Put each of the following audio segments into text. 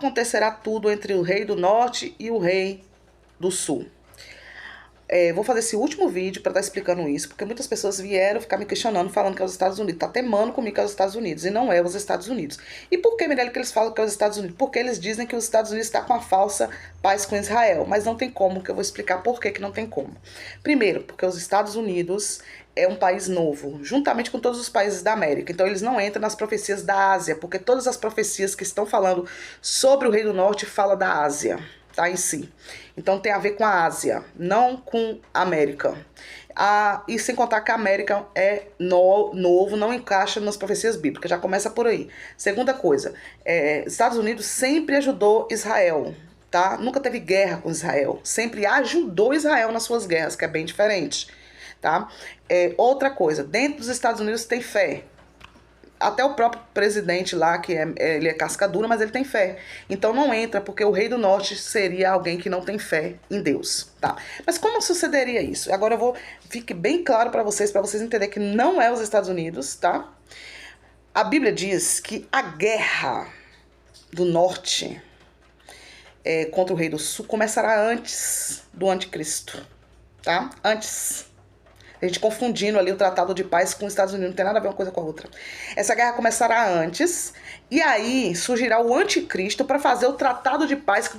acontecerá tudo entre o rei do norte e o rei do sul. Vou fazer esse último vídeo para estar explicando isso, porque muitas pessoas vieram ficar me questionando, falando que é os Estados Unidos. Tá temando comigo que é os Estados Unidos, e não é os Estados Unidos. E por que, Mirelle, que eles falam que é os Estados Unidos? Porque eles dizem que os Estados Unidos está com a falsa paz com Israel, mas não tem como, que eu vou explicar por que não tem como. Primeiro, porque os Estados Unidos é um país novo, juntamente com todos os países da América. Então eles não entram nas profecias da Ásia, porque todas as profecias que estão falando sobre o Rei do Norte falam da Ásia, tá, em si. Então tem a ver com a Ásia, não com a América. E sem contar que a América é novo, não encaixa nas profecias bíblicas, já começa por aí. Segunda coisa, Estados Unidos sempre ajudou Israel, tá? Nunca teve guerra com Israel, sempre ajudou Israel nas suas guerras, que é bem diferente, tá? Outra coisa, dentro dos Estados Unidos tem fé. Até o próprio presidente lá, que ele é casca dura, mas ele tem fé. Então não entra, porque o rei do norte seria alguém que não tem fé em Deus, tá? Mas como sucederia isso? Agora fique bem claro para vocês entenderem que não é os Estados Unidos, tá? A Bíblia diz que a guerra do norte contra o rei do sul começará antes do anticristo, tá? Antes. A gente confundindo ali o Tratado de Paz com os Estados Unidos, não tem nada a ver uma coisa com a outra. Essa guerra começará antes, e aí surgirá o anticristo para fazer o Tratado de Paz que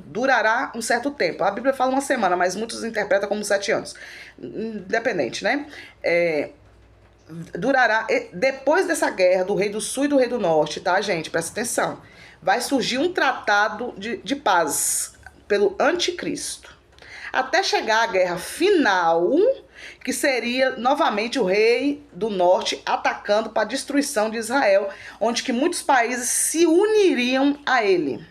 durará um certo tempo. A Bíblia fala uma semana, mas muitos interpretam como 7 anos. Independente, né? Durará, depois dessa guerra do rei do sul e do rei do norte, tá, gente? Presta atenção. Vai surgir um tratado de paz pelo anticristo. Até chegar a guerra final, que seria novamente o rei do norte atacando para a destruição de Israel, onde que muitos países se uniriam a ele,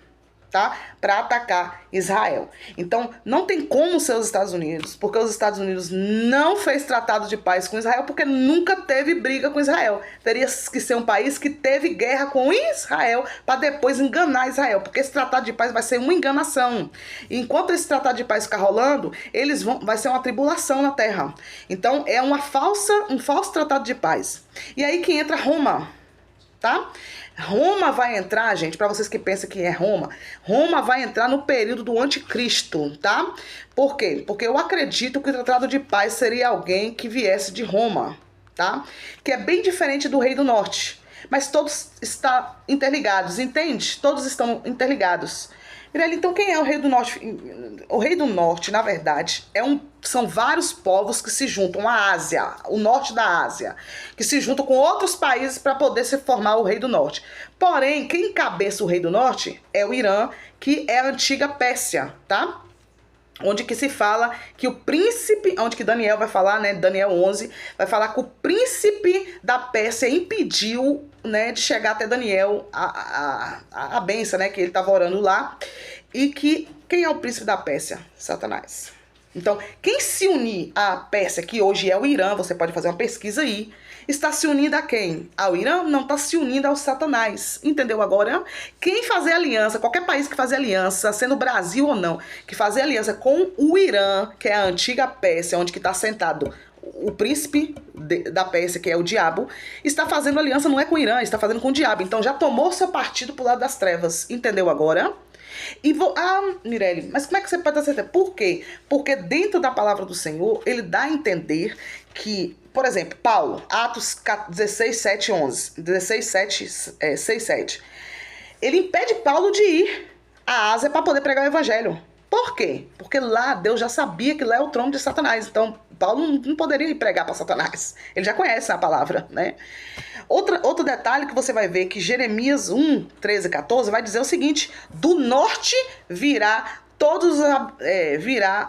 tá? Para atacar Israel. Então, não tem como ser os Estados Unidos, porque os Estados Unidos não fez tratado de paz com Israel, porque nunca teve briga com Israel. Teria que ser um país que teve guerra com Israel para depois enganar Israel, porque esse tratado de paz vai ser uma enganação. E enquanto esse tratado de paz ficar rolando, vai ser uma tribulação na terra. Então, é um falso tratado de paz. E aí que entra Roma, tá? Roma vai entrar, gente, para vocês que pensam que é Roma vai entrar no período do anticristo, tá? Por quê? Porque eu acredito que o tratado de paz seria alguém que viesse de Roma, tá? Que é bem diferente do rei do norte, mas todos estão interligados, entende? Todos estão interligados. Mirelle, então quem é o rei do norte? O rei do norte, na verdade, são vários povos que se juntam, a Ásia, o norte da Ásia, que se juntam com outros países para poder se formar o rei do norte. Porém, quem encabeça o rei do norte é o Irã, que é a antiga Pérsia, tá? Onde que se fala que o príncipe, onde que Daniel vai falar, né, Daniel 11, vai falar que o príncipe da Pérsia impediu, né, de chegar até Daniel a bênção, né, que ele estava orando lá, e que quem é o príncipe da Pérsia? Satanás. Então, quem se unir à Pérsia, que hoje é o Irã, você pode fazer uma pesquisa aí, está se unindo a quem? Ao Irã? Não, está se unindo ao Satanás. Entendeu agora? Quem fazer aliança, qualquer país que fazer aliança, sendo Brasil ou não, que fazer aliança com o Irã, que é a antiga Pérsia, onde que está sentado o príncipe da Pérsia, que é o diabo, está fazendo aliança não é com o Irã, está fazendo com o diabo. Então já tomou seu partido pro lado das trevas. Entendeu agora? Mirelle, mas como é que você pode ter certeza? Por quê? Porque dentro da palavra do Senhor, ele dá a entender que, por exemplo, Paulo, Atos 16, 7, 11, 16, 7, 6, 7, ele impede Paulo de ir à Ásia para poder pregar o evangelho. Por quê? Porque lá Deus já sabia que lá é o trono de Satanás. Então, Paulo não poderia ir pregar para Satanás. Ele já conhece a palavra, né? Outro detalhe que você vai ver que Jeremias 1, 13 e 14 vai dizer o seguinte: do norte virá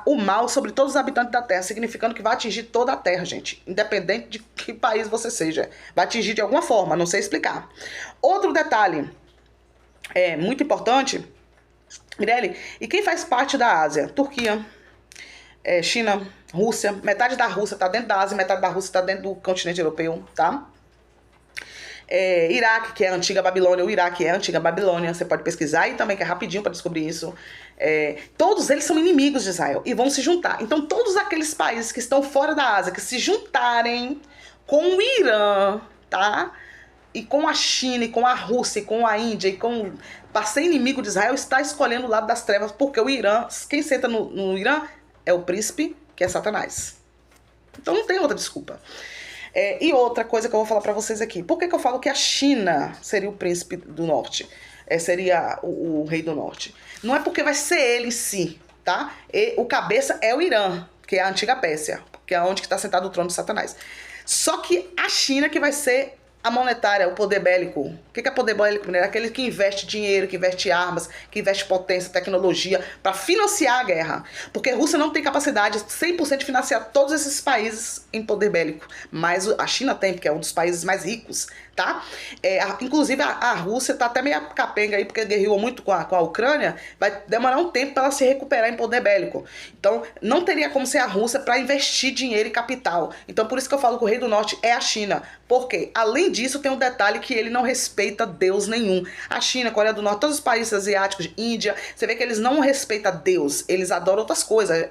o mal sobre todos os habitantes da terra, significando que vai atingir toda a terra, gente, independente de que país você seja, vai atingir de alguma forma, não sei explicar. Outro detalhe muito importante, Mirelle, e quem faz parte da Ásia? Turquia, China, Rússia, metade da Rússia está dentro da Ásia, metade da Rússia está dentro do continente europeu, tá? Iraque, que é a antiga Babilônia, o Iraque é a antiga Babilônia, você pode pesquisar aí também, que é rapidinho para descobrir isso. Todos eles são inimigos de Israel e vão se juntar. Então todos aqueles países que estão fora da Ásia, que se juntarem com o Irã, tá? E com a China, e com a Rússia, e com a Índia, e com para ser inimigo de Israel, está escolhendo o lado das trevas, porque o Irã, quem senta no Irã é o príncipe, que é Satanás. Então não tem outra desculpa. E outra coisa que eu vou falar para vocês aqui. Por que eu falo que a China seria o príncipe do norte? Seria o rei do norte. Não é porque vai ser ele em si, tá? O cabeça é o Irã, que é a antiga Pérsia, que é onde está sentado o trono de Satanás. Só que a China que vai ser a monetária, o poder bélico. O que é poder bélico? É aquele que investe dinheiro, que investe armas, que investe potência, tecnologia, para financiar a guerra. Porque a Rússia não tem capacidade 100% de financiar todos esses países em poder bélico. Mas a China tem, porque é um dos países mais ricos, tá? Inclusive a Rússia tá até meio capenga aí, porque guerreou muito com a Ucrânia. Vai demorar um tempo para ela se recuperar em poder bélico. Então não teria como ser a Rússia para investir dinheiro e capital. Então por isso que eu falo que o rei do norte é a China. Porque além disso tem um detalhe que ele não respeita Deus nenhum. A China, a Coreia do Norte, todos os países asiáticos, Índia, você vê que eles não respeitam Deus. Eles adoram outras coisas.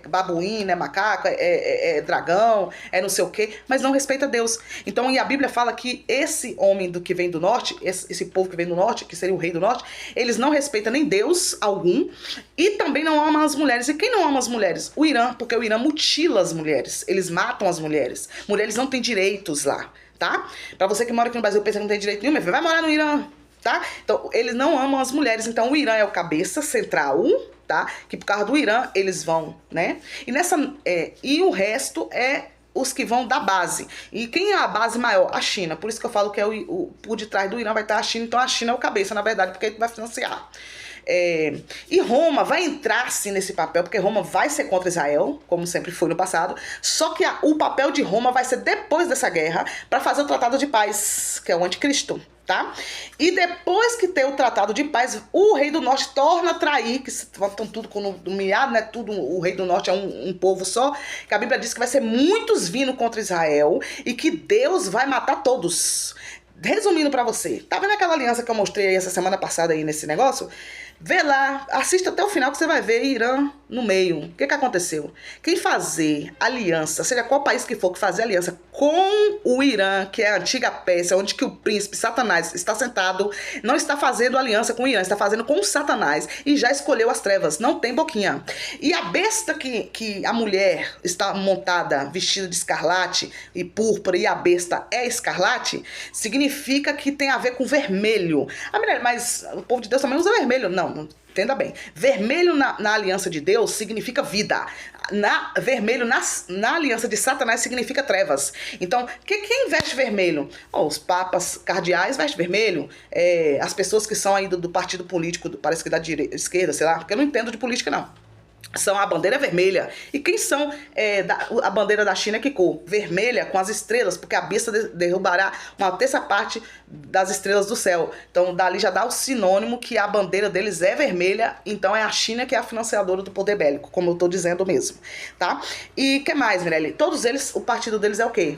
Babuíno, é macaco, é dragão, é não sei o quê, mas não respeita Deus. Então, e a Bíblia fala que esse homem que vem do norte, esse povo que vem do norte, que seria o rei do norte, eles não respeitam nem Deus algum e também não amam as mulheres. E quem não ama as mulheres? O Irã, porque o Irã mutila as mulheres. Eles matam as mulheres. Mulheres não têm direitos lá, tá? Pra você que mora aqui no Brasil pensa que não tem direito nenhum, meu filho, vai morar no Irã, tá? Então, eles não amam as mulheres. Então, o Irã é o cabeça central, tá? Que por causa do Irã, eles vão, né? E o resto é os que vão da base. E quem é a base maior? A China. Por isso que eu falo que por detrás do Irã vai estar a China. Então, a China é o cabeça, na verdade, porque ele vai financiar. E Roma vai entrar sim nesse papel, porque Roma vai ser contra Israel, como sempre foi no passado, só que o papel de Roma vai ser depois dessa guerra, para fazer o tratado de paz, que é o anticristo, tá? E depois que ter o tratado de paz, o rei do norte torna a trair, que estão tudo dominado, né? Tudo, o rei do norte é um povo só, que a Bíblia diz que vai ser muitos vindo contra Israel e que Deus vai matar todos. Resumindo pra você, tá vendo aquela aliança que eu mostrei aí essa semana passada aí nesse negócio? Vê lá, assista até o final que você vai ver Irã no meio. O que aconteceu? Quem fazer aliança, seja qual país que for que fazer aliança com o Irã, que é a antiga Pérsia, onde que o príncipe Satanás está sentado, não está fazendo aliança com o Irã, está fazendo com o Satanás e já escolheu as trevas, não tem boquinha. E a besta que a mulher está montada, vestida de escarlate e púrpura, e a besta é escarlate, significa que tem a ver com vermelho. Mas o povo de Deus também usa vermelho. Não, entenda bem. Vermelho na aliança de Deus significa vida. Vermelho na aliança de Satanás significa trevas. Então, quem veste vermelho? Os papas cardeais vestem vermelho. As pessoas que são aí do partido político, parece que da esquerda, sei lá, porque eu não entendo de política, não. São a bandeira vermelha. E quem são a bandeira da China? Que cor? Vermelha com as estrelas, porque a besta derrubará uma terça parte das estrelas do céu. Então dali já dá o sinônimo que a bandeira deles é vermelha. Então é a China que é a financiadora do poder bélico, como eu tô dizendo mesmo, tá? E que mais, Mirelle? Todos eles, o partido deles é o quê?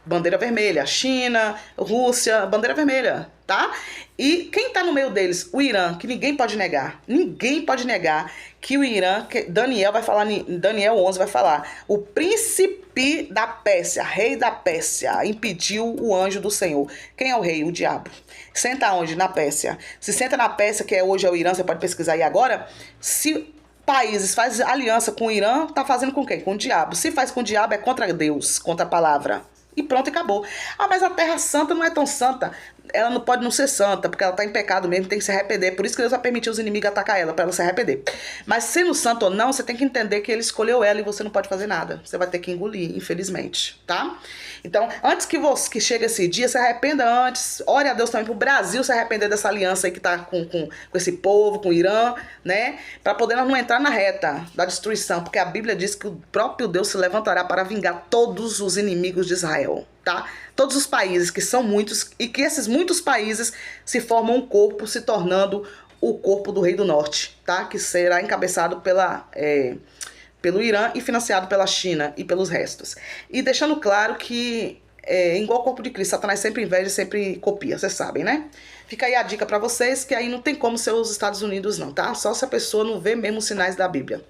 Bandeira vermelha, China, Rússia, bandeira vermelha, tá? E quem tá no meio deles? O Irã, que ninguém pode negar. Ninguém pode negar que o Irã, que Daniel vai falar, Daniel 11 vai falar, o príncipe da Pérsia, rei da Pérsia, impediu o anjo do Senhor. Quem é o rei? O diabo. Senta onde? Na Pérsia. Se senta na Pérsia, que hoje é o Irã, você pode pesquisar aí agora. Se países fazem aliança com o Irã, tá fazendo com quem? Com o diabo. Se faz com o diabo, é contra Deus, contra a palavra. E pronto, acabou. Mas a Terra Santa não é tão santa. Ela não pode não ser santa, porque ela está em pecado mesmo, tem que se arrepender. Por isso que Deus vai permitir os inimigos atacar ela, para ela se arrepender. Mas sendo santo ou não, você tem que entender que ele escolheu ela e você não pode fazer nada. Você vai ter que engolir, infelizmente, tá? Então, antes que chegue esse dia, se arrependa antes. Ore a Deus também pro Brasil se arrepender dessa aliança aí que tá com esse povo, com o Irã, né? Para poder nós não entrar na reta da destruição, porque a Bíblia diz que o próprio Deus se levantará para vingar todos os inimigos de Israel, tá? Todos os países, que são muitos, e que esses muitos países se formam um corpo, se tornando o corpo do Rei do Norte, tá? Que será encabeçado pelo Irã e financiado pela China e pelos restos. E deixando claro que, igual ao corpo de Cristo, Satanás sempre inveja e sempre copia, vocês sabem, né? Fica aí a dica pra vocês, que aí não tem como ser os Estados Unidos não, tá? Só se a pessoa não vê mesmo os sinais da Bíblia.